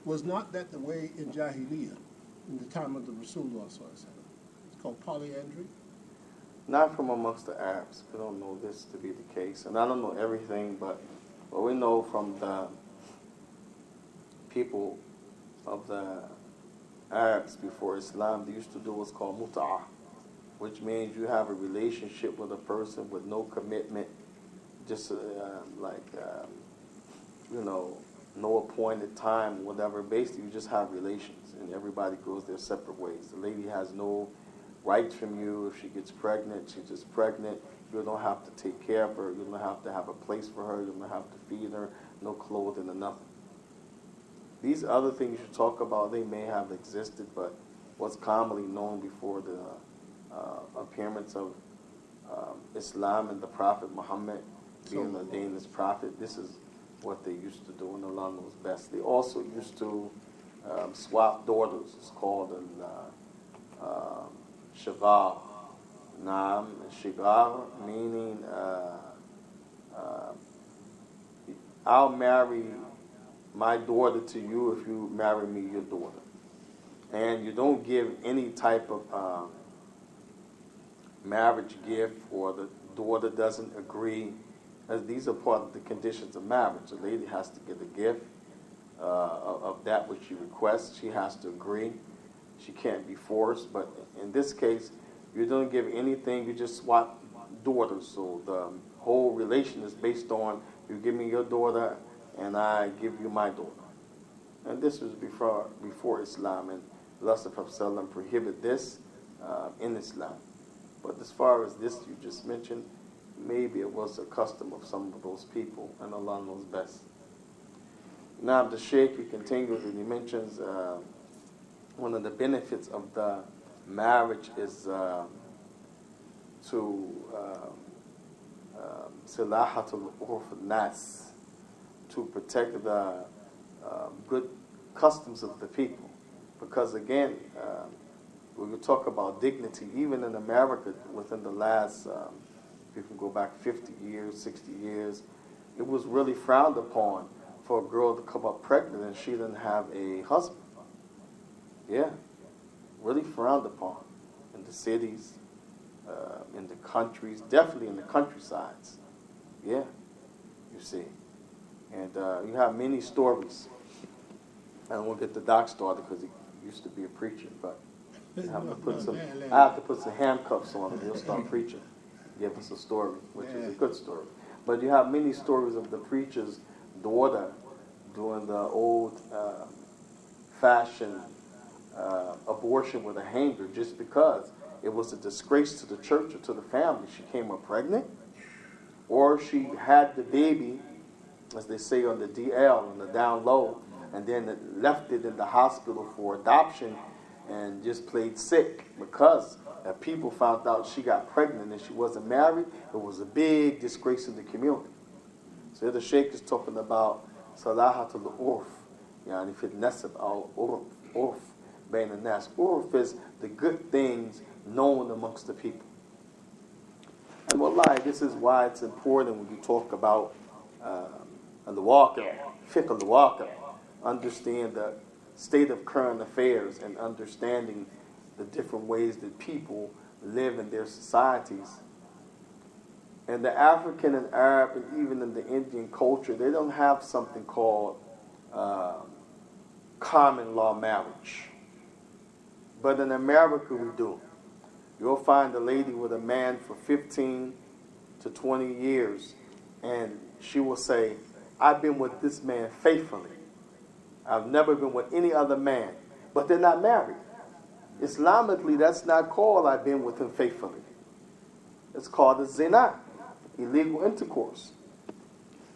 B: Was not that the way in Jahiliyyah, in the time of the Rasulullah sallallahu alaihi wasallam? It's called polyandry.
F: Not from amongst the Arabs. We don't know this to be the case, and I don't know everything, but what we know from the people of the Arabs before Islam, they used to do what's called mut'ah, which means you have a relationship with a person with no commitment, just no appointed time, whatever. Basically, you just have relations, and everybody goes their separate ways. The lady has no rights from you. If she gets pregnant, she's just pregnant. You don't have to take care of her. You don't have to have a place for her. You don't have to feed her, no clothing or nothing. These other things you talk about, they may have existed, but what's commonly known before the appearance of Islam and the Prophet Muhammad being ordained as prophet, this is what they used to do, and Allah knows best. They also used to swap daughters. It's called an shigar. Naam, shigar, meaning I'll marry my daughter to you if you marry me your daughter. And you don't give any type of marriage gift, or the daughter doesn't agree. As these are part of the conditions of marriage. The lady has to get a gift of that which she requests. She has to agree. She can't be forced. But in this case, you don't give anything. You just swap daughters. So the whole relation is based on you give me your daughter and I give you my daughter. And this was before Islam. And Allah Subhanahu prohibited this in Islam. But as far as this you just mentioned, maybe it was a custom of some of those people, and Allah knows best. Now the Shaykh, he continues and he mentions one of the benefits of the marriage is to silahatul urf nas, to protect the good customs of the people. Because again, when you talk about dignity, even in America, within the last, if you can go back 50 years, 60 years, it was really frowned upon for a girl to come up pregnant and she didn't have a husband. Yeah, really frowned upon in the cities, in the countries, definitely in the countrysides. Yeah, you see. And you have many stories. I won't get the doc started because he used to be a preacher, but I have to put some handcuffs on him. He'll start preaching. Give us a story, which is a good story. But you have many stories of the preacher's daughter doing the old fashioned abortion with a hanger just because it was a disgrace to the church or to the family. She came up pregnant, or she had the baby, as they say on the DL, on the down low, and then left it in the hospital for adoption and just played sick because people found out she got pregnant and she wasn't married. It was a big disgrace in the community. So the Sheikh is talking about salahatul urf, yani fi nasab al urf bain al-nas. Urf is the good things known amongst the people. And wallahi, this is why it's important when you talk about al-waqi', fiqh al-waqi', understand the state of current affairs and understanding the different ways that people live in their societies. And the African and Arab and even in the Indian culture, they don't have something called common law marriage. But in America we do. You'll find a lady with a man for 15 to 20 years and she will say, I've been with this man faithfully. I've never been with any other man. But they're not married. Islamically, that's not called I've been with him faithfully. It's called a zina, illegal intercourse.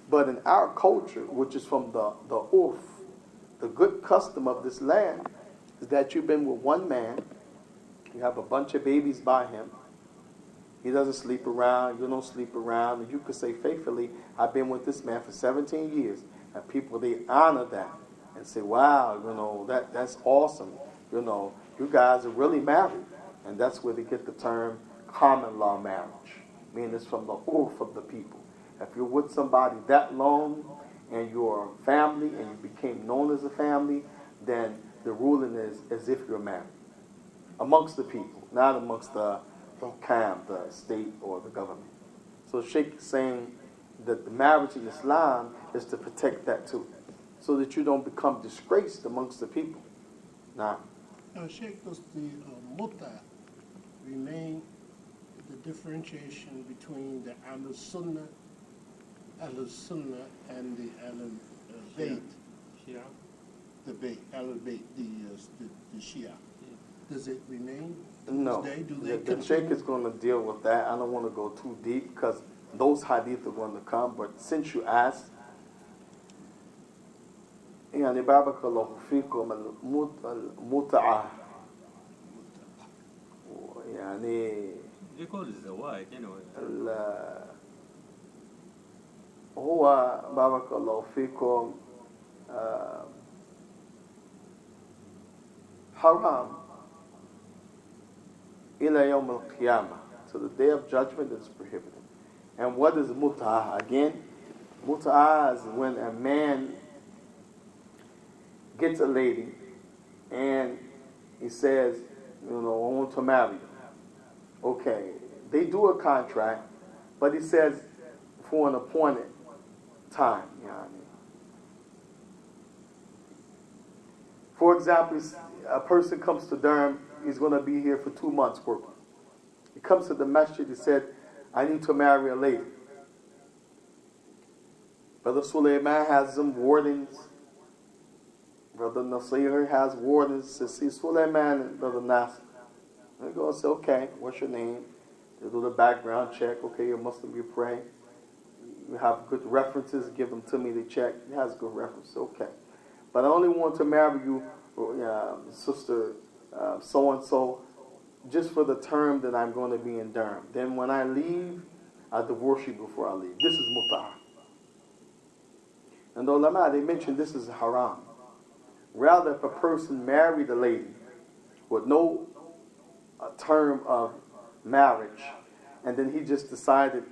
F: But in our culture, which is from the urf, the good custom of this land, is that you've been with one man, you have a bunch of babies by him, he doesn't sleep around, you don't sleep around, and you could say faithfully, I've been with this man for 17 years. And people, they honor that and say, wow, that's awesome. You guys are really married. And that's where they get the term common law marriage. Meaning it's from the urf of the people. If you're with somebody that long and you're a family and you became known as a family, then the ruling is as if you're married. Amongst the people, not amongst the Ahkaam, the state or the government. So Sheikh is saying that the marriage in Islam is to protect that too, so that you don't become disgraced amongst the people. Now,
B: Sheikh, does the muta remain the differentiation between the Ahlul-Sunnah and the Ahlul-Bayt?
E: Shia.
B: The Bayt, Ahlul-Bayt, the Shia. Does it remain to
F: No.
B: this day? Do they
F: The
B: continue?
F: Sheikh is going to deal with that. I don't want to go too deep because those hadith are going to come. But since you asked, يعني بارك الله فيكم المتعة يعني
G: They call it zawaj anyway.
F: هو بارك الله فيكم حرام إلى يوم القيامة. So the day of judgment is prohibited. And what is mut'ah? Again, mut'ah is when a man gets a lady and he says, I want to marry you. Okay, they do a contract, but he says for an appointed time. You know what I mean? For example, a person comes to Durham, he's going to be here for 2 months working. He comes to the masjid, he said, I need to marry a lady. Brother Sulaiman has some wardens. Brother Nasir has wardens. Says, see Sulaiman and Brother Nasir. They go and say, okay, what's your name? They do the background check. Okay, you're Muslim, you pray. You have good references, give them to me to check. He has good references, okay. But I only want to marry you, sister so-and-so, just for the term that I'm going to be in Durham. Then when I leave, I divorce you before I leave. This is mut'ah. And the ulama, they mentioned this is haram. Rather, if a person married a lady with no term of marriage, and then he just decided,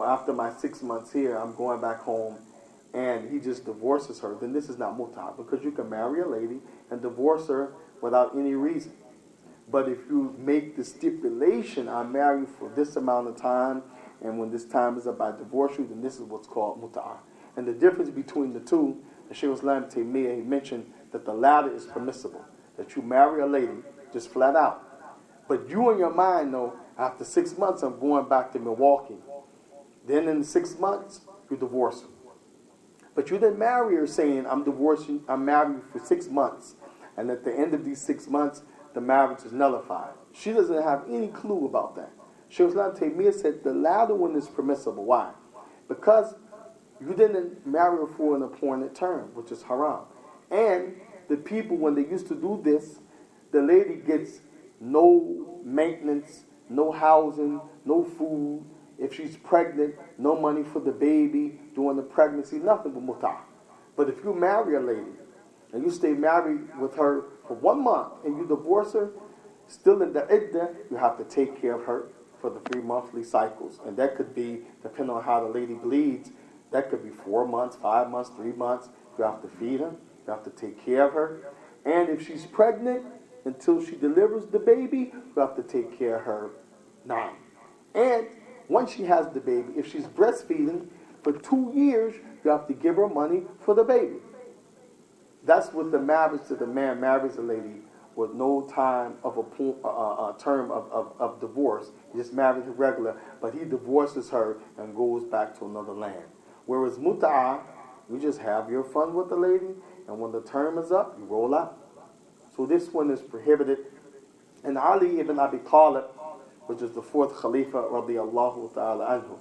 F: after my 6 months here, I'm going back home, and he just divorces her, then this is not mut'ah, because you can marry a lady and divorce her without any reason. But if you make the stipulation, I marry you for this amount of time, and when this time is up, I divorce you, then this is what's called mut'ah. And the difference between the two, the Shaykh Islam Taymiyyah, he mentioned that the latter is permissible, that you marry a lady just flat out. But you in your mind know, after 6 months, I'm going back to Milwaukee. Then in 6 months, you divorce her. But you didn't marry her saying, I'm marrying you for 6 months. And at the end of these 6 months, the marriage is nullified. She doesn't have any clue about that. Shaykh Islam Taymiyyah said the latter one is permissible. Why? Because you didn't marry her for an appointed term, which is haram. And the people, when they used to do this, the lady gets no maintenance, no housing, no food. If she's pregnant, no money for the baby during the pregnancy, nothing but mut'ah. But if you marry a lady and you stay married with her for 1 month and you divorce her, still in the iddah, you have to take care of her for the 3 monthly cycles. And that could be, depending on how the lady bleeds, that could be 4 months, 5 months, 3 months. You have to feed her. You have to take care of her. And if she's pregnant, until she delivers the baby, you have to take care of her 9. And once she has the baby, if she's breastfeeding, for 2 years, you have to give her money for the baby. That's what the marriage to the man marries a lady with no time of a term of divorce. He just marries her regular, but he divorces her and goes back to another land. Whereas mut'ah, you just have your fun with the lady, and when the term is up, you roll out. So this one is prohibited. And Ali ibn Abi Talib, which is the 4th Khalifa, radiyallahu ta'ala anhu.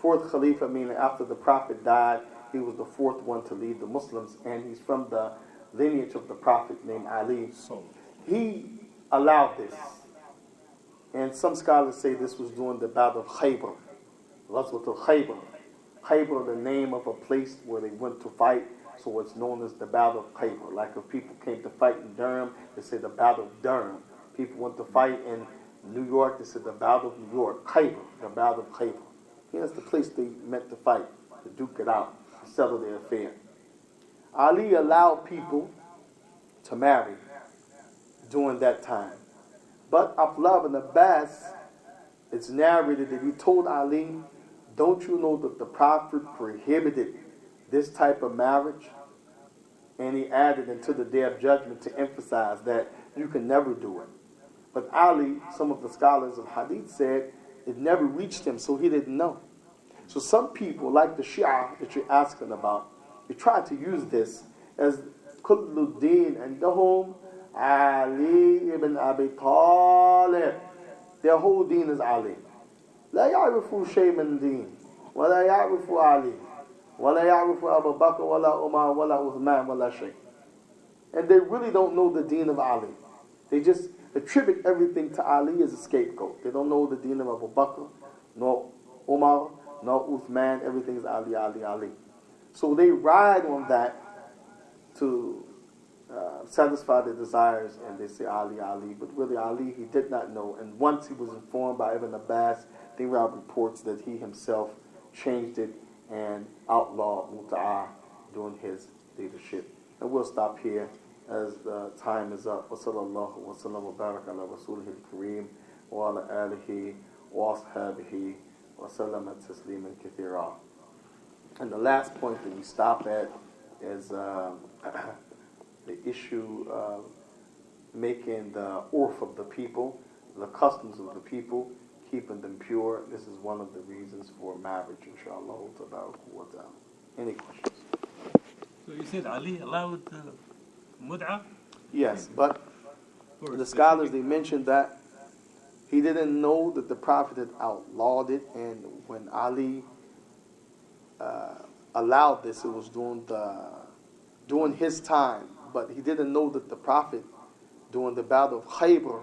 F: 4th Khalifa meaning after the Prophet died, he was the 4th one to lead the Muslims, and he's from the lineage of the Prophet named Ali. He allowed this. And some scholars say this was during the Battle of Khaybar. Ghazwatul Khaybar. Khaybar, the name of a place where they went to fight, so it's known as the Battle of Khaybar. Like if people came to fight in Durham, they say the Battle of Durham. People went to fight in New York, they said the Battle of New York. Khaybar, the Battle of Khaybar. That's the place they meant to fight, to duke it out, to settle their affair. Ali allowed people to marry during that time. But Abdullah ibn Abbas, it's narrated that he told Ali, don't you know that the Prophet prohibited this type of marriage? And he added into the Day of Judgment to emphasize that you can never do it. But Ali, some of the scholars of Hadith said, it never reached him, so he didn't know. So some people, like the Shia that you're asking about, they try to use this as kullu deen indahum Ali ibn Abi Talib. Their whole deen is Ali. لا يعرفوا شيء من دين ولا يعرفوا علي ولا يعرفوا أبو بكر ولا عمر ولا عثمان ولا شيء. And they really don't know the deen of Ali. They just attribute everything to Ali as a scapegoat. They don't know the deen of Abu Bakr, nor Umar, nor Uthman. Everything is Ali, Ali, Ali. So they ride on that to satisfy their desires, and they say Ali, Ali. But really Ali, he did not know. And once he was informed by Ibn Abbas, there are reports that he himself changed it and outlawed muta'ah during his leadership. And we'll stop here as the time is up. Wa sallallahu wa sallam wa barak ala rasulih al-kareem wa ala alihi wa ashabihi wa sallama tasliman kathira. And the last point that we stop at is the issue of making the urf of the people, the customs of the people, keeping them pure. This is one of the reasons for marriage, inshallah. Any questions?
G: So you said Ali allowed mud'ah?
F: Yes, but the scholars, they mentioned that he didn't know that the Prophet had outlawed it, and when Ali allowed this, it was during his time, but he didn't know that the Prophet, during the battle of Khaybar,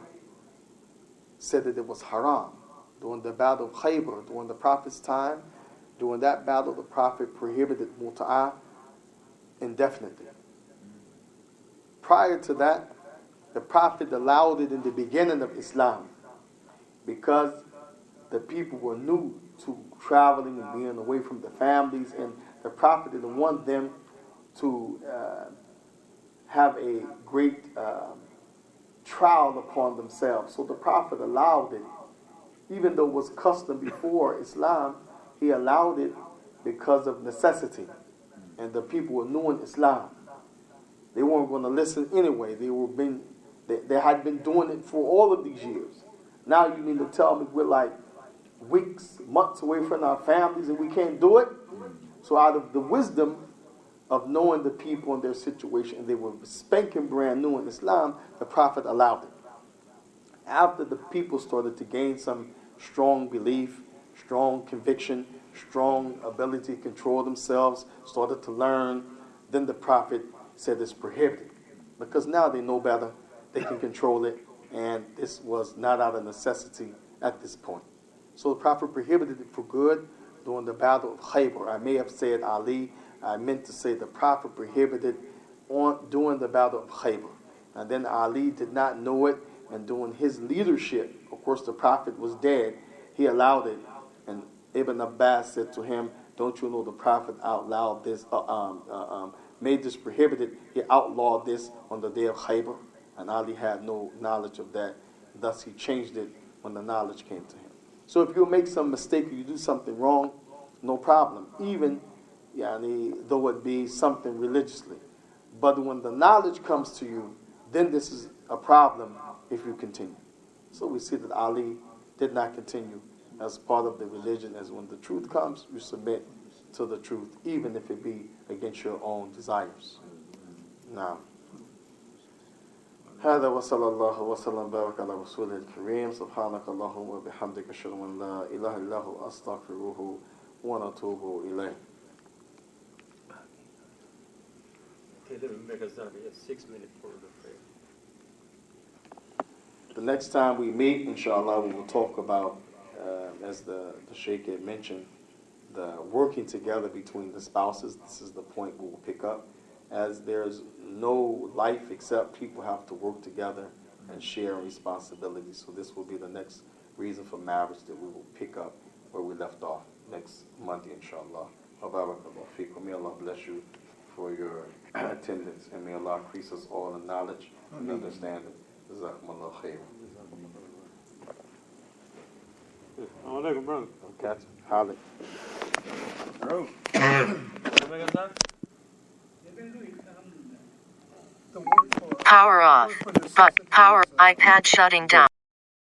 F: said that it was haram. During the battle of Khaybar, during the Prophet's time, during that battle, the Prophet prohibited muta'ah indefinitely. Prior to that, the Prophet allowed it in the beginning of Islam because the people were new to traveling and being away from their families, and the Prophet didn't want them to have a great trial upon themselves. So the Prophet allowed it. Even though it was custom before Islam, he allowed it because of necessity. And the people were new in Islam. They weren't going to listen anyway. They had been doing it for all of these years. Now you mean to tell me we're like weeks, months away from our families and we can't do it? So out of the wisdom of knowing the people and their situation, and they were spanking brand new in Islam, the Prophet allowed it. After the people started to gain some strong belief, strong conviction, strong ability to control themselves, started to learn, then the Prophet said it's prohibited. Because now they know better, they can control it, and this was not out of necessity at this point. So the Prophet prohibited it for good during the battle of Khaybar. I may have said Ali, I meant to say the Prophet prohibited during the battle of Khaybar. And then Ali did not know it, and during his leadership, of course the Prophet was dead, he allowed it. And Ibn Abbas said to him, don't you know the Prophet outlawed this, made this prohibited, he outlawed this on the day of Khaybar, and Ali had no knowledge of that. Thus he changed it when the knowledge came to him. So if you make some mistake or you do something wrong, no problem, even though it be something religiously. But when the knowledge comes to you, then this is a problem if you continue. So we see that Ali did not continue as part of the religion, as when the truth comes, you submit to the truth, even if it be against your own desires. Now, هذا وصلى الله وسلم بارك على رسوله الكريم سبحانك اللهم وبحمدك أشهد أن لا إله إلا هو أستغفره ونتوب إليه.
G: Okay, let me make us done. We have 6 minutes for the prayer.
F: The next time we meet, inshallah, we will talk about, as the Sheikh had mentioned, the working together between the spouses. This is the point we will pick up. As there's no life except people have to work together and share responsibilities. So this will be the next reason for marriage that we will pick up where we left off next Monday, inshallah. Barakallahu feekum. May Allah bless you for your attendance, and may Allah increase us all in knowledge and understanding. Jazakumullah khair.
G: Assalamualaikum, brother.
F: Catch Holly.
G: Bro. Let me make us done.
B: The word for
H: Power off. Power iPad shutting down.